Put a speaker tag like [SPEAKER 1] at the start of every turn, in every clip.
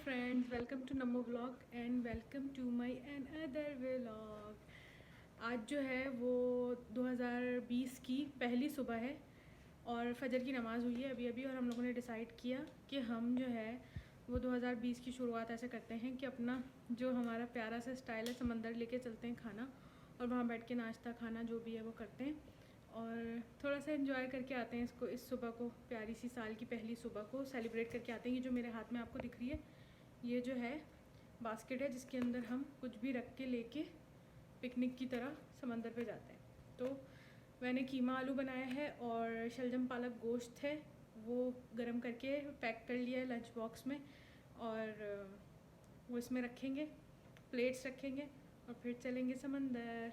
[SPEAKER 1] Friends, welcome to Namo vlog and welcome to my another vlog. आज जो है वो 2020 की पहली सुबह है और फजर की नमाज़ हुई है अभी अभी। और हम लोगों ने डिसाइड किया कि हम जो है वो 2020 की शुरुआत ऐसे करते हैं कि अपना जो हमारा प्यारा सा स्टाइल है समंदर लेके चलते हैं खाना, और वहाँ बैठ के नाश्ता खाना जो भी है वो करते हैं और थोड़ा सा एंजॉय करके आते हैं इसको, इस सुबह को, प्यारी सी साल की पहली सुबह को सेलिब्रेट करके आते हैं। ये जो मेरे हाथ में आपको दिख रही है ये जो है बास्केट है जिसके अंदर हम कुछ भी रख के लेके पिकनिक की तरह समंदर पे जाते हैं। तो मैंने कीमा आलू बनाया है और शलजम पालक गोश्त है वो गरम करके पैक कर लिया है लंच बॉक्स में, और वो इसमें रखेंगे, प्लेट्स रखेंगे और फिर चलेंगे समंदर।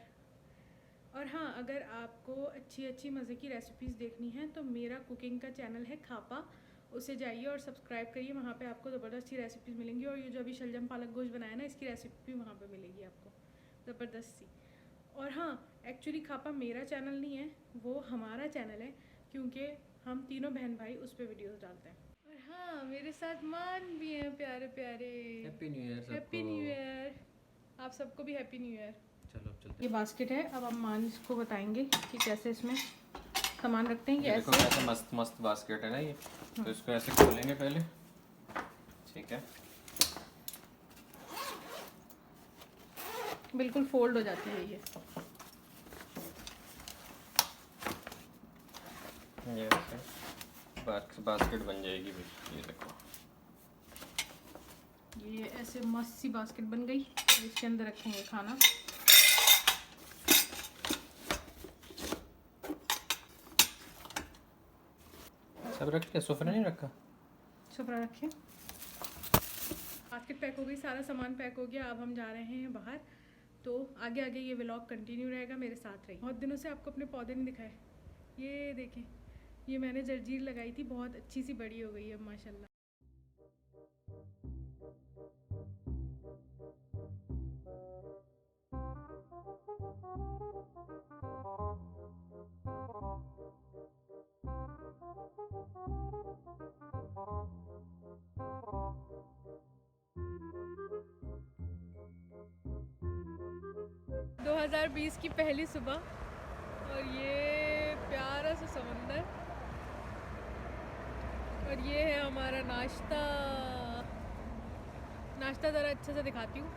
[SPEAKER 1] और हाँ, अगर आपको अच्छी अच्छी मज़े की रेसिपीज़ देखनी है तो मेरा कुकिंग का चैनल है खापा, उसे जाइए और सब्सक्राइब करिए। वहाँ पे आपको ज़बरदस्त सी रेसिपीज़ मिलेंगी और ये जो अभी शलजम पालक गोश्त बनाया ना इसकी रेसिपी भी वहाँ पे मिलेगी आपको, ज़बरदस्त सी। और हाँ, एक्चुअली खापा मेरा चैनल नहीं है, वो हमारा चैनल है क्योंकि हम तीनों बहन भाई उस पर वीडियोज़ डालते हैं। और हाँ, मेरे साथ मान भी हैं प्यारे प्यारे।
[SPEAKER 2] हैप्पी न्यू ईयर सबको।
[SPEAKER 1] हैप्पी न्यू ईयर, आप सबको भी हैप्पी न्यू ईयर।
[SPEAKER 2] चलो चलते
[SPEAKER 1] ये बास्केट है, अब हम मान इसको बताएंगे कि कैसे इसमें सामान रखते हैं।
[SPEAKER 2] ये देखो कैसे मस्त मस्त बास्केट है ना ये। तो इसको ऐसे खोलेंगे पहले, ठीक है।
[SPEAKER 1] बिल्कुल फोल्ड हो जाती है
[SPEAKER 2] ये ऐसे बास्केट बन जाएगी भाई। ये देखो
[SPEAKER 1] ये ऐसे मस्त सी बास्केट बन गई। इसके अंदर रखेंगे खाना।
[SPEAKER 2] सब रख लिया, सुफरा नहीं रखा?
[SPEAKER 1] सुफरा रखें। बास्केट पैक हो गई, सारा सामान पैक हो गया। अब हम जा रहे हैं बाहर, तो आगे आगे ये व्लॉग कंटिन्यू रहेगा, मेरे साथ रहिए। बहुत दिनों से आपको अपने पौधे नहीं दिखाए। ये देखें, ये मैंने जर्जीर लगाई थी, बहुत अच्छी सी बड़ी हो गई है माशाल्लाह। दो 2020 की पहली सुबह और ये प्यारा सा समंदर, और ये है हमारा नाश्ता। नाश्ता ज़रा अच्छे से दिखाती हूँ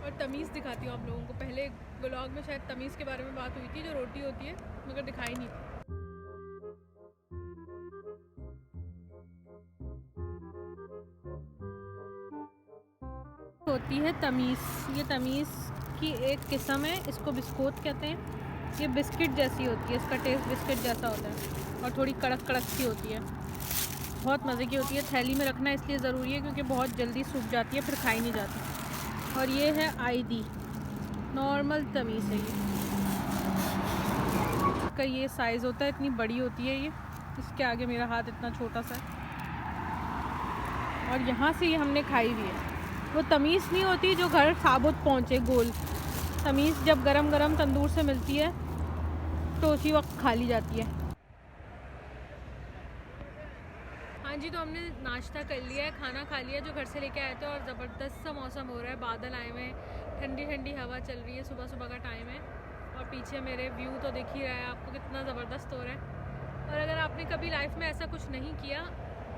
[SPEAKER 1] और तमीज़ दिखाती हूँ आप लोगों को। पहले व्लॉग में शायद तमीज़ के बारे में बात हुई थी, जो रोटी होती है, मगर दिखाई नहीं थी। होती है तमीज़, ये तमीज़ की एक किस्म है, इसको बिस्कुट कहते हैं। ये बिस्किट जैसी होती है, इसका टेस्ट बिस्किट जैसा होता है और थोड़ी कड़क कड़क सी होती है, बहुत मज़े की होती है। थैली में रखना इसलिए ज़रूरी है क्योंकि बहुत जल्दी सूख जाती है, फिर खाई नहीं जाती। और ये है आईदी, नॉर्मल तमीज़ है ये। इसका ये साइज़ होता है, इतनी बड़ी होती है ये, इसके आगे मेरा हाथ इतना छोटा सा है। और यहाँ से ये हमने खाई हुई है। वो तमीज़ नहीं होती जो घर साबुत पहुँचे, गोल तमीज़ जब गरम गरम तंदूर से मिलती है तो उसी वक्त खा ली जाती है। हाँ जी, तो हमने नाश्ता कर लिया है, खाना खा लिया जो घर से लेके आए थे, और ज़बरदस्त सा मौसम हो रहा है, बादल आए हुए हैं, ठंडी ठंडी हवा चल रही है, सुबह सुबह का टाइम है। और पीछे मेरे व्यू तो दिख ही रहा है आपको कितना ज़बरदस्त हो रहा है। और अगर आपने कभी लाइफ में ऐसा कुछ नहीं किया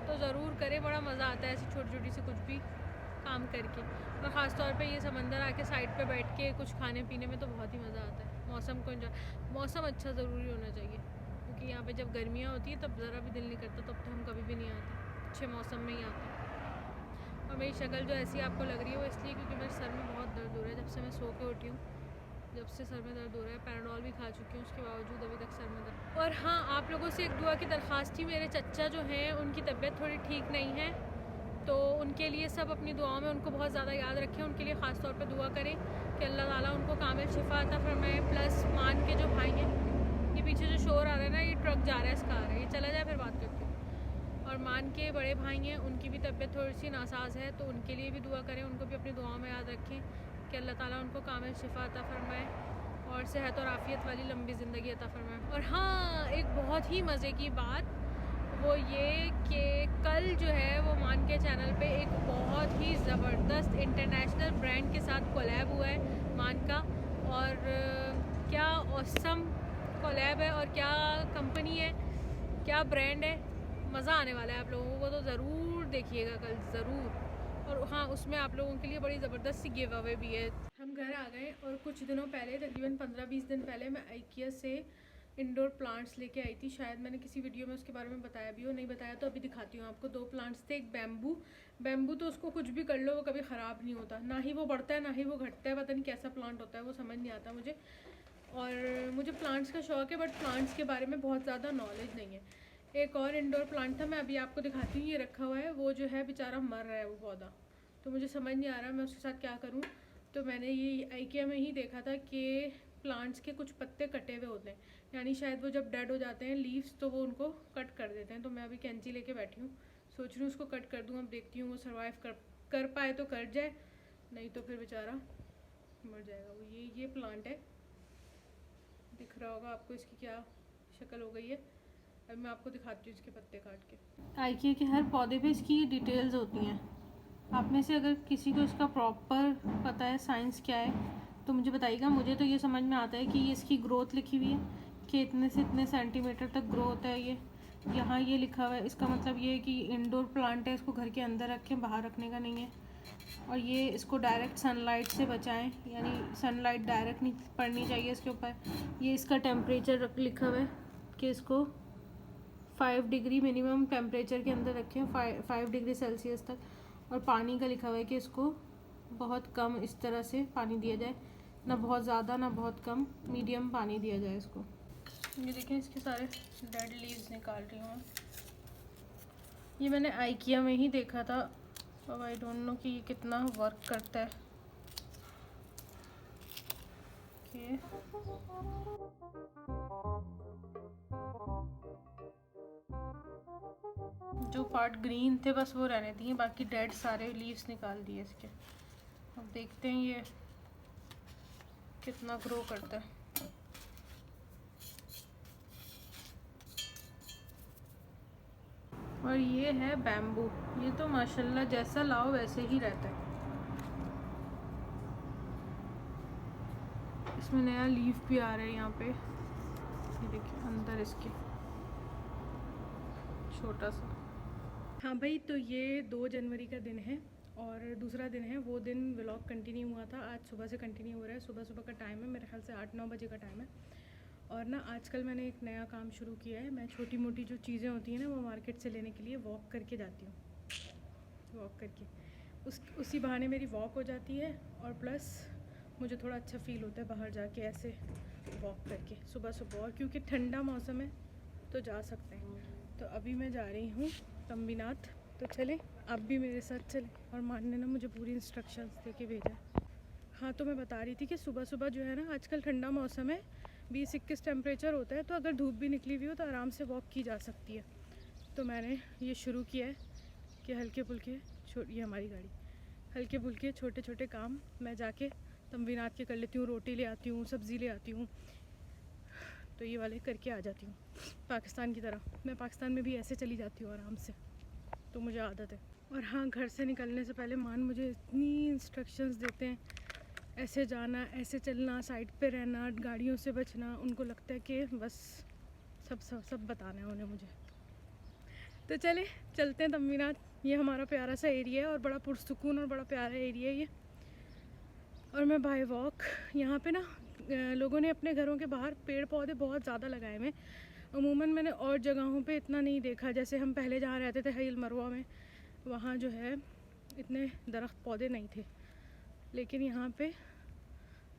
[SPEAKER 1] तो ज़रूर करें, बड़ा मज़ा आता है ऐसी छोटी छोटी सी कुछ भी काम करके। और ख़ास तौर पे ये समंदर आके साइड पे बैठ के कुछ खाने पीने में तो बहुत ही मज़ा आता है। मौसम को मौसम अच्छा ज़रूरी होना चाहिए, क्योंकि यहाँ पे जब गर्मियाँ होती है तब ज़रा भी दिल नहीं करता, तब तो हम कभी भी नहीं आते, अच्छे मौसम में ही आते। और मेरी शक्ल जो ऐसी आपको लग रही है वो इसलिए क्योंकि मेरे सर में बहुत दर्द हो रहा है जब से मैं सो के उठी हूँ। जब से सर में दर्द हो रहा है, पैराडोल भी खा चुकी हूँ, उसके बावजूद अभी तक सर में दर्द। और हाँ, आप लोगों से एक दुआ की दरख्वास्त थी। मेरे चचा जो हैं उनकी तबीयत थोड़ी ठीक नहीं है, तो उनके लिए सब अपनी दुआओं में उनको बहुत ज़्यादा याद रखें। उनके लिए ख़ास तौर पे दुआ करें कि अल्लाह ताला उनको कामिल शिफा अता फरमाए। प्लस मान के जो भाई हैं, ये पीछे जो शोर आ रहा है ना, ये ट्रक जा रहा है, इसका आ रहा है, ये चला जाए फिर बात करती हूँ। और मान के बड़े भाई हैं, उनकी भी तबीयत थोड़ी सी नासाज है, तो उनके लिए भी दुआ करें, उनको भी अपनी दुआओं में याद रखें कि अल्लाह ताला उनको कामिल शिफा अता फरमाए और सेहत और आफ़ियत वाली लंबी ज़िंदगी अता फरमाए। और हाँ, एक बहुत ही मज़े की बात वो ये कि कल जो है वो मान के चैनल पे एक बहुत ही ज़बरदस्त इंटरनेशनल ब्रांड के साथ कोलैब हुआ है मान का। और क्या ऑसम कोलैब है और क्या कंपनी है, क्या ब्रांड है, मज़ा आने वाला है आप लोगों को, तो ज़रूर देखिएगा कल ज़रूर। और हाँ, उसमें आप लोगों के लिए बड़ी ज़बरदस्त सी गिव अवे भी है। हम घर आ गए और कुछ दिनों पहले, तकरीबन 15-20 दिन पहले, मैं IKEA से इंडोर प्लांट्स लेके आई थी। शायद मैंने किसी वीडियो में उसके बारे में बताया भी हो, नहीं बताया तो अभी दिखाती हूँ आपको। 2 प्लांट्स थे। एक बैम्बू तो उसको कुछ भी कर लो वो कभी ख़राब नहीं होता, ना ही वो बढ़ता है ना ही वो घटता है। पता नहीं कैसा प्लांट होता है वो, समझ नहीं आता मुझे। और मुझे प्लांट्स का शौक़ है, बट प्लांट्स के बारे में बहुत ज़्यादा नॉलेज नहीं है। एक और इंडोर प्लांट था, मैं अभी आपको दिखाती हूँ। ये रखा हुआ है, वो जो है बेचारा मर रहा है वो पौधा, तो मुझे समझ नहीं आ रहा मैं उसके साथ क्या करूँ। तो मैंने ये IKEA में ही देखा था कि प्लांट्स के कुछ पत्ते कटे हुए होते हैं, यानी शायद वो जब डेड हो जाते हैं लीव्स, तो वो उनको कट कर देते हैं। तो मैं अभी कैंची लेके बैठी हूँ, सोच रही हूँ उसको कट कर दूँ। अब देखती हूँ वो सर्वाइव कर पाए तो कर जाए, नहीं तो फिर बेचारा मर जाएगा वो। ये प्लांट है, दिख रहा होगा आपको इसकी क्या शक्ल हो गई है। अब मैं आपको दिखाती हूँ इसके पत्ते काट के। IKEA के हर पौधे पे इसकी डिटेल्स होती हैं। आप में से अगर किसी को इसका प्रॉपर पता है साइंस क्या है तो मुझे बताइएगा। मुझे तो ये समझ में आता है कि ये इसकी ग्रोथ लिखी हुई है कि इतने से इतने सेंटीमीटर तक ग्रो होता है। ये यहाँ ये लिखा हुआ है, इसका मतलब ये है कि इंडोर प्लांट है, इसको घर के अंदर रखें, बाहर रखने का नहीं है। और ये इसको डायरेक्ट सनलाइट से बचाएं, यानी सनलाइट डायरेक्ट नहीं पड़नी चाहिए इसके ऊपर। ये इसका टेम्परेचर लिखा हुआ है कि इसको 5 डिग्री मिनिमम टेम्परेचर के अंदर रखें, 5 डिग्री सेल्सियस तक। और पानी का लिखा हुआ है कि इसको बहुत कम इस तरह से पानी दिया जाए, ना बहुत ज़्यादा ना बहुत कम, मीडियम पानी दिया जाए इसको। ये देखें, इसके सारे डेड लीव्स निकाल रही हूँ। ये मैंने IKEA में ही देखा था, अब आई डोंट नो कि ये कितना वर्क करता है। जो पार्ट ग्रीन थे बस वो रहने दिए, बाकी डेड सारे लीव्स निकाल दिए इसके। अब देखते हैं ये कितना ग्रो करता है। और ये है बैम्बू, ये तो माशाल्लाह जैसा लाओ वैसे ही रहता है। इसमें नया लीफ भी आ रहा है यहाँ पे, ये देखिए अंदर इसके छोटा सा। हाँ भाई, तो ये 2 जनवरी का दिन है और दूसरा दिन है। वो दिन व्लॉग कंटिन्यू हुआ था, आज सुबह से कंटिन्यू हो रहा है। सुबह का टाइम है, मेरे ख्याल से 8-9 बजे का टाइम है। और ना आजकल मैंने एक नया काम शुरू किया है। मैं छोटी मोटी जो चीज़ें होती हैं ना वो मार्केट से लेने के लिए वॉक करके जाती हूँ। वॉक करके उसी बहाने मेरी वॉक हो जाती है और प्लस मुझे थोड़ा अच्छा फ़ील होता है बाहर जाके ऐसे वॉक करके सुबह। और क्योंकि ठंडा मौसम है तो जा सकते हैं। तो अभी मैं जा रही हूँ तंबीनाथ, तो चलें आप भी मेरे साथ चलें। और मान ने ना मुझे पूरी इंस्ट्रक्शंस दे के भेजा। हाँ, तो मैं बता रही थी कि सुबह जो है ना, आजकल ठंडा मौसम है, 20-21 टेम्परेचर होता है, तो अगर धूप भी निकली हुई हो तो आराम से वॉक की जा सकती है। तो मैंने ये शुरू किया है कि हल्के फुल्के ये हमारी गाड़ी, हल्के फुल्के छोटे छोटे काम मैं जाके तंबीनाथ के कर लेती हूँ। रोटी ले आती हूँ, सब्ज़ी ले आती हूँ, तो ये वाले करके आ जाती हूँ। पाकिस्तान की तरह मैं पाकिस्तान में भी ऐसे चली जाती हूँ आराम से, तो मुझे आदत है। और हाँ, घर से निकलने से पहले मान मुझे इतनी इंस्ट्रक्शंस देते हैं, ऐसे जाना, ऐसे चलना, साइड पे रहना, गाड़ियों से बचना। उनको लगता है कि बस सब बताना है उन्हें मुझे। तो चलते हैं तंबीनाथ। ये हमारा प्यारा सा एरिया है और बड़ा पुरसुकून और बड़ा प्यारा एरिया है ये। और मैं बाय वॉक, यहाँ पे ना लोगों ने अपने घरों के बाहर पेड़ पौधे बहुत ज़्यादा लगाए हुए। अमूमन मैंने और जगहों पे इतना नहीं देखा। जैसे हम पहले जहाँ रहते थे हईल मरवा में, वहाँ जो है इतने दरख्त पौधे नहीं थे, लेकिन यहाँ पे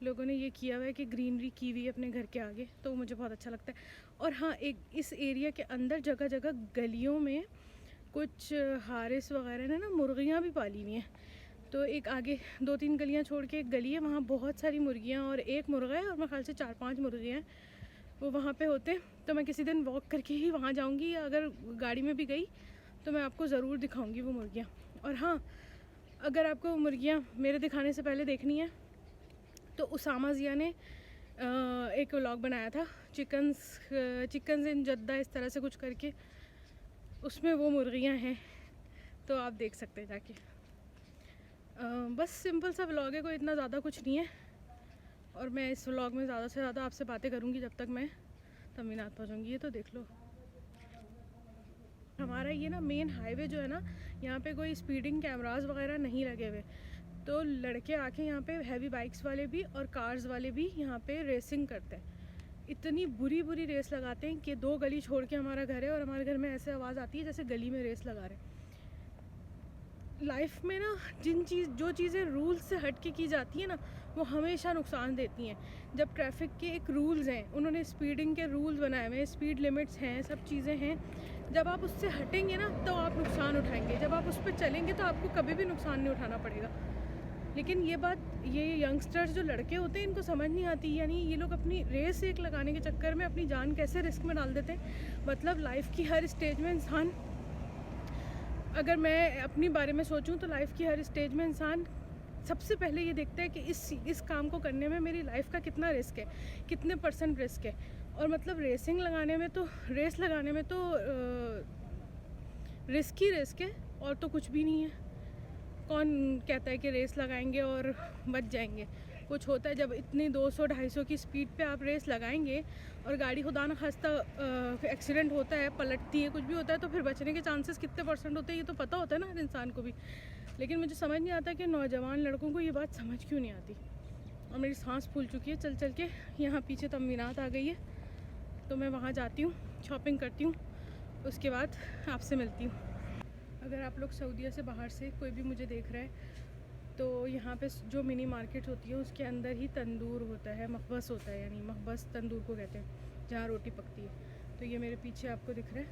[SPEAKER 1] लोगों ने ये किया हुआ है कि ग्रीनरी की हुई है अपने घर के आगे, तो मुझे बहुत अच्छा लगता है। और हाँ, एक इस एरिया के अंदर जगह जगह गलियों में कुछ हारिस वगैरह ने ना मुर्गियाँ भी पाली हुई हैं। तो एक आगे 2-3 गलियाँ छोड़ के एक गली है, वहाँ बहुत सारी मुर्गियाँ और एक मुर्गा है, और मेरे ख्याल से 4-5 मुर्गियाँ हैं, वो वहाँ पे होते हैं। तो मैं किसी दिन वॉक करके ही वहाँ जाऊँगी, या अगर गाड़ी में भी गई तो मैं आपको ज़रूर दिखाऊँगी वो मुर्गियाँ। और हाँ, अगर आपको मुर्गियाँ मेरे दिखाने से पहले देखनी है तो उसामा ज़िया ने एक व्लॉग बनाया था, चिकन्स इन जद्दा, इस तरह से कुछ करके, उसमें वो मुर्गियाँ हैं, तो आप देख सकते हैं जाके। बस सिंपल सा व्लॉग है, कोई इतना ज़्यादा कुछ नहीं है। और मैं इस व्लॉग में ज़्यादा से ज़्यादा आपसे बातें करूँगी जब तक मैं तमिलनाडु पहुँचूँगी। ये तो देख लो, हमारा ये ना मेन हाईवे जो है ना, यहाँ पे कोई स्पीडिंग कैमरास वगैरह नहीं लगे हुए। तो लड़के आके यहाँ पे हैवी बाइक्स वाले भी और कार्स वाले भी यहाँ पे रेसिंग करते हैं। इतनी बुरी बुरी रेस लगाते हैं कि 2 गली छोड़ के हमारा घर है और हमारे घर में ऐसे आवाज़ आती है जैसे गली में रेस लगा रहे हैं। लाइफ में ना जो चीज़ें रूल्स से हट के की जाती है ना, वो हमेशा नुकसान देती हैं। जब ट्रैफिक के एक रूल्स हैं, उन्होंने स्पीडिंग के रूल्स बनाए हुए हैं, स्पीड लिमिट्स हैं, सब चीज़ें हैं। जब आप उससे हटेंगे ना तो आप नुकसान उठाएंगे, जब आप उस पर चलेंगे तो आपको कभी भी नुकसान नहीं उठाना पड़ेगा। लेकिन ये बात ये यंगस्टर्स जो लड़के होते हैं इनको समझ नहीं आती। यानी ये लोग अपनी रेस एक लगाने के चक्कर में अपनी जान कैसे रिस्क में डाल देते हैं। मतलब लाइफ की हर स्टेज में इंसान, अगर मैं अपनी बारे में सोचूं तो लाइफ की हर स्टेज में इंसान सबसे पहले ये देखता है कि इस काम को करने में मेरी लाइफ का कितना रिस्क है, कितने % रिस्क है। और मतलब रेस लगाने में तो रिस्क ही रिस्क है, और तो कुछ भी नहीं है। कौन कहता है कि रेस लगाएंगे और बच जाएंगे? कुछ होता है जब इतनी 200-250 की स्पीड पे आप रेस लगाएंगे और गाड़ी खुदा न खास्ता एक्सीडेंट होता है, पलटती है, कुछ भी होता है, तो फिर बचने के चांसेस कितने % होते हैं ये तो पता होता है ना हर इंसान को भी। लेकिन मुझे समझ नहीं आता कि नौजवान लड़कों को ये बात समझ क्यों नहीं आती। और मेरी सांस फूल चुकी है चल चल के। यहाँ पीछे तमीनात आ गई है, तो मैं वहाँ जाती हूँ, शॉपिंग करती हूँ, उसके बाद आपसे मिलती हूँ। अगर आप लोग सऊदीया से बाहर से कोई भी मुझे देख रहा है तो यहाँ पे जो मिनी मार्केट होती है उसके अंदर ही तंदूर होता है, मखबस होता है, यानी मखबस तंदूर को कहते हैं, जहाँ रोटी पकती है। तो ये मेरे पीछे आपको दिख रहा है,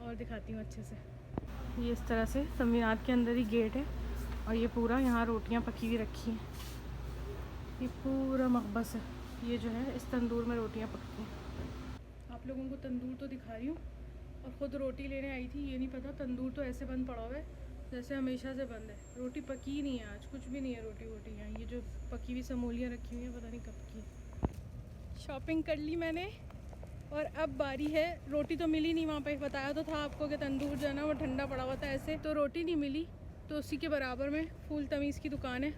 [SPEAKER 1] और दिखाती हूँ अच्छे से। ये इस तरह से तमीनात के अंदर ही गेट है, और ये पूरा यहाँ रोटियाँ पकी हुई रखी हैं। ये पूरा मखबस है, ये जो है इस तंदूर में रोटियाँ पकती हैं। आप लोगों को तंदूर तो दिखा रही हूँ, और ख़ुद रोटी लेने आई थी। ये नहीं पता तंदूर तो ऐसे बंद पड़ा हुआ है जैसे हमेशा से बंद है। रोटी पकी ही नहीं है आज, कुछ भी नहीं है रोटी वोटी यहाँ। ये जो पकी हुई समोलियाँ रखी हुई हैं पता नहीं कब की। शॉपिंग कर ली मैंने, और अब बारी है। रोटी तो मिली नहीं वहाँ पे, बताया तो था आपको कि तंदूर जो है ना वो ठंडा पड़ा हुआ था ऐसे, तो रोटी नहीं मिली। तो उसी के बराबर में फूल तमीज़ की दुकान है,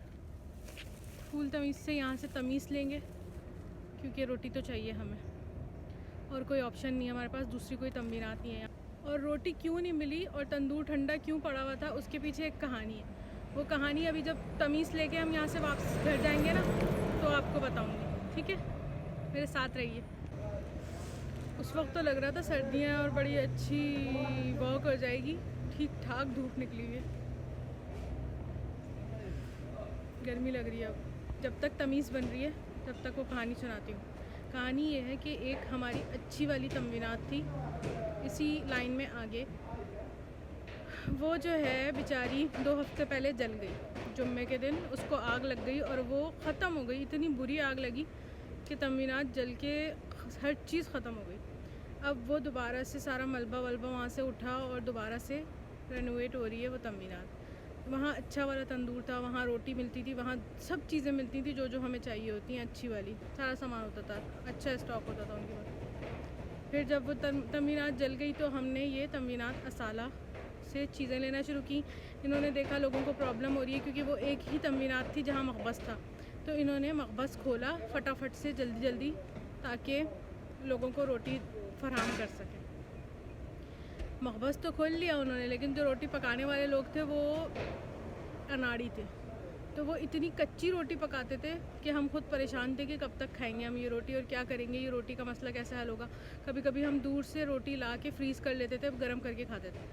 [SPEAKER 1] फूल तमीज़ से यहाँ से तमीज़ लेंगे, क्योंकि रोटी तो चाहिए हमें, और कोई ऑप्शन नहीं है हमारे पास, दूसरी कोई तमीनात नहीं है यहाँ। और रोटी क्यों नहीं मिली और तंदूर ठंडा क्यों पड़ा हुआ था, उसके पीछे एक कहानी है। वो कहानी अभी जब तमीज़ लेके हम यहाँ से वापस घर जाएंगे ना तो आपको बताऊँगी, ठीक है? मेरे साथ रहिए। उस वक्त तो लग रहा था सर्दियाँ और बड़ी अच्छी वॉक हो जाएगी, ठीक ठाक धूप निकली हुई है, गर्मी लग रही है। अब जब तक तमीज़ बन रही है तब तक वो कहानी सुनाती हूँ। कहानी ये है कि एक हमारी अच्छी वाली तमीनात थी इसी लाइन में आगे। वो जो है बेचारी 2 हफ्ते पहले जल गई, जुम्मे के दिन उसको आग लग गई और वो ख़त्म हो गई। इतनी बुरी आग लगी कि तमीनात जल के हर चीज़ ख़त्म हो गई। अब वो दोबारा से सारा मलबा वलबा वहाँ से उठा और दोबारा से रेनोवेट हो रही है वो तमीनात। वहाँ अच्छा वाला तंदूर था, वहाँ रोटी मिलती थी, वहाँ सब चीज़ें मिलती थी जो हमें चाहिए होती हैं, अच्छी वाली, सारा सामान होता था, अच्छा स्टॉक होता था उनके पास। फिर जब वो तमीनात जल गई तो हमने ये तमीनात असाला से चीज़ें लेना शुरू की। इन्होंने देखा लोगों को प्रॉब्लम हो रही है, क्योंकि वो एक ही तमीनात थी जहाँ मखबस था, तो इन्होंने मखबस खोला फटाफट से जल्दी जल्दी, ताकि लोगों को रोटी फराहम कर सकें। मखबस तो खोल लिया उन्होंने, लेकिन जो रोटी पकाने वाले लोग थे वो अनाड़ी थे, तो वो इतनी कच्ची रोटी पकाते थे कि हम खुद परेशान थे कि कब तक खाएंगे हम ये रोटी और क्या करेंगे, ये रोटी का मसला कैसे हल होगा। कभी कभी हम दूर से रोटी ला के फ्रीज़ कर लेते थे, गर्म करके खाते थे।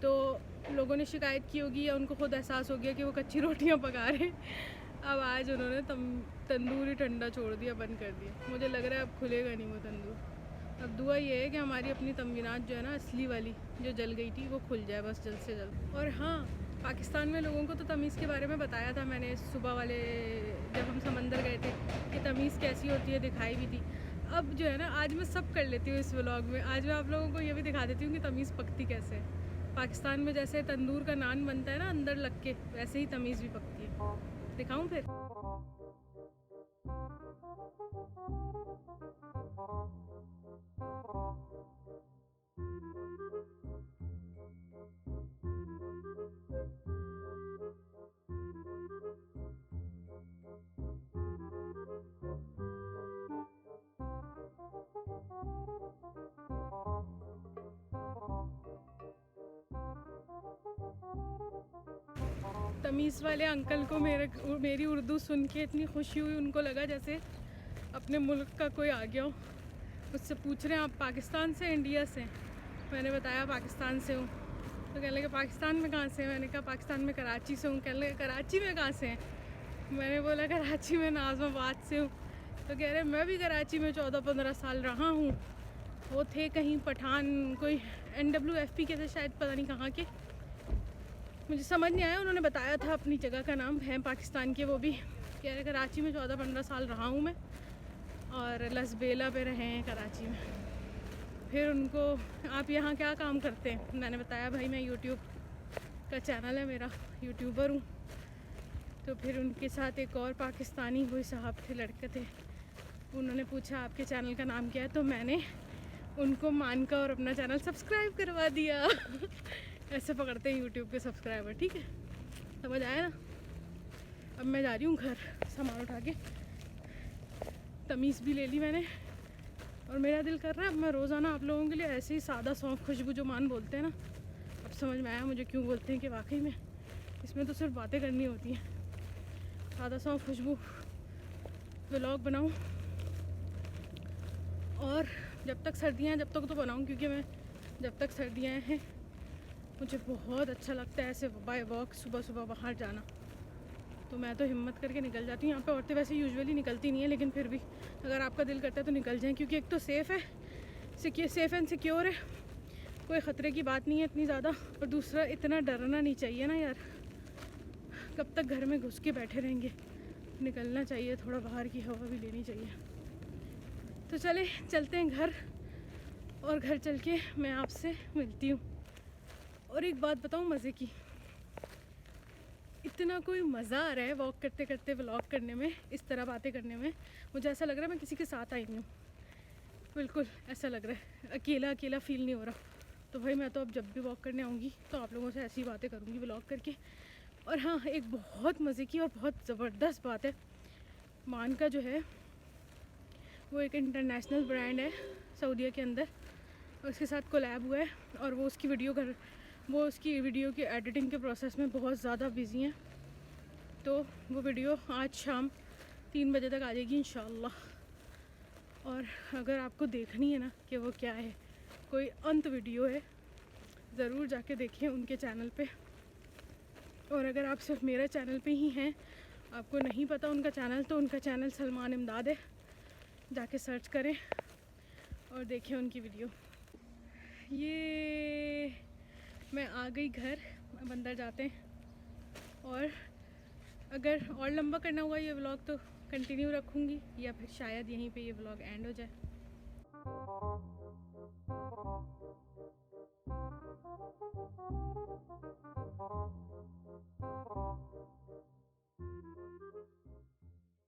[SPEAKER 1] तो लोगों ने शिकायत की होगी या उनको खुद एहसास हो गया कि वो कच्ची रोटियां पका रहे। अब आज उन्होंने तंदूर ही ठंडा छोड़ दिया, बंद कर दिया। मुझे लग रहा है अब खुलेगा नहीं वो तंदूर। अब दुआ ये है कि हमारी अपनी तमीनात जो है ना असली वाली जो जल गई थी वो खुल जाए बस जल्द से जल्द। और हाँ, पाकिस्तान में लोगों को तो तमीज़ के बारे में बताया था मैंने सुबह वाले, जब हम समंदर गए थे, कि तमीज़ कैसी होती है, दिखाई भी थी। अब जो है ना आज मैं सब कर लेती हूँ इस व्लॉग में। आज मैं आप लोगों को ये भी दिखा देती हूँ कि तमीज़ पकती कैसे है। पाकिस्तान में जैसे तंदूर का नान बनता है ना अंदर लग के, वैसे ही तमीज़ भी पकती है। दिखाऊँ फिर? तमीज़ वाले अंकल को मेरी उर्दू सुन के इतनी खुशी हुई, उनको लगा जैसे अपने मुल्क का कोई आ गया हो। मुझसे पूछ रहे हैं आप पाकिस्तान से इंडिया से? मैंने बताया पाकिस्तान से हूँ। तो कहने लगे पाकिस्तान में कहाँ से? मैंने कहा पाकिस्तान में कराची से हूँ। कहने लगे कराची में कहाँ से हैं? मैंने बोला कराची में नाज़माबाद से हूँ। तो कह रहे मैं भी कराची में 14-15 साल रहा हूँ। वो थे कहीं पठान, कोई NWFP के थे शायद, पता नहीं कहाँ के, मुझे समझ नहीं आया। उन्होंने बताया था अपनी जगह का नाम है पाकिस्तान के, वो भी कह रहे कराची में 14-15 साल रहा हूँ मैं, और लसबेला पे रहे हैं कराची में। फिर उनको आप यहाँ क्या काम करते हैं? मैंने बताया भाई मैं यूट्यूब का चैनल है मेरा, यूट्यूबर हूँ। तो फिर उनके साथ एक और पाकिस्तानी कोई साहब थे, लड़के थे, उन्होंने पूछा आपके चैनल का नाम क्या है? तो मैंने उनको मानकर और अपना चैनल सब्सक्राइब करवा दिया। ऐसे पकड़ते हैं यूट्यूब के सब्सक्राइबर, ठीक है? समझ आया ना? अब मैं जा रही हूँ घर सामान उठा के। तमीज़ भी ले ली मैंने, और मेरा दिल कर रहा है अब मैं रोज़ाना आप लोगों के लिए ऐसे ही सादा सौंफ खुशबू जो मान बोलते हैं ना, अब समझ में आया मुझे क्यों बोलते हैं कि वाकई में इसमें तो सिर्फ बातें करनी होती हैं। सादा सौंफ खुशबू व्लॉग बनाऊँ, और जब तक सर्दियाँ हैं जब तक तो बनाऊँ, क्योंकि मैं जब तक सर्दियाँ हैं मुझे बहुत अच्छा लगता है ऐसे बाय वॉक सुबह सुबह बाहर जाना। तो मैं तो हिम्मत करके निकल जाती हूँ। यहाँ पे औरतें वैसे यूजुअली निकलती नहीं है, लेकिन फिर भी अगर आपका दिल करता है तो निकल जाएं, क्योंकि एक तो सेफ़ है, सेफ़ एंड सिक्योर है, कोई ख़तरे की बात नहीं है इतनी ज़्यादा, और दूसरा इतना डरना नहीं चाहिए ना यार। कब तक घर में घुस के बैठे रहेंगे? निकलना चाहिए, थोड़ा बाहर की हवा भी लेनी चाहिए। तो चलते हैं घर, और घर चल के मैं आपसे मिलती हूँ। और एक बात बताऊँ मज़े की, इतना कोई मज़ा आ रहा है वॉक करते करते व्लॉग करने में, इस तरह बातें करने में। मुझे ऐसा लग रहा है मैं किसी के साथ आई हूँ, बिल्कुल ऐसा लग रहा है, अकेला अकेला फील नहीं हो रहा। तो भाई मैं तो अब जब भी वॉक करने आऊँगी तो आप लोगों से ऐसी बातें करूँगी व्लॉग करके। और हाँ, एक बहुत मज़े की और बहुत ज़बरदस्त बात है, मान का जो है वो एक इंटरनेशनल ब्रांड है सऊदीया के अंदर, और उसके साथ कोलैब हुआ है, और वो उसकी वीडियो की एडिटिंग के प्रोसेस में बहुत ज़्यादा बिजी हैं। तो वो वीडियो आज शाम 3 बजे तक आ जाएगी इंशाल्लाह। और अगर आपको देखनी है ना कि वो क्या है, कोई अंत वीडियो है, ज़रूर जाके देखिए उनके चैनल पे। और अगर आप सिर्फ मेरे चैनल पे ही हैं, आपको नहीं पता उनका चैनल, तो उनका चैनल सलमान इमदाद है, जाके सर्च करें और देखें उनकी वीडियो। ये मैं आ गई घर, अब अंदर जाते हैं। और अगर और लंबा करना हुआ ये व्लॉग तो कंटिन्यू रखूँगी, या फिर शायद यहीं पे ये व्लॉग एंड हो जाए।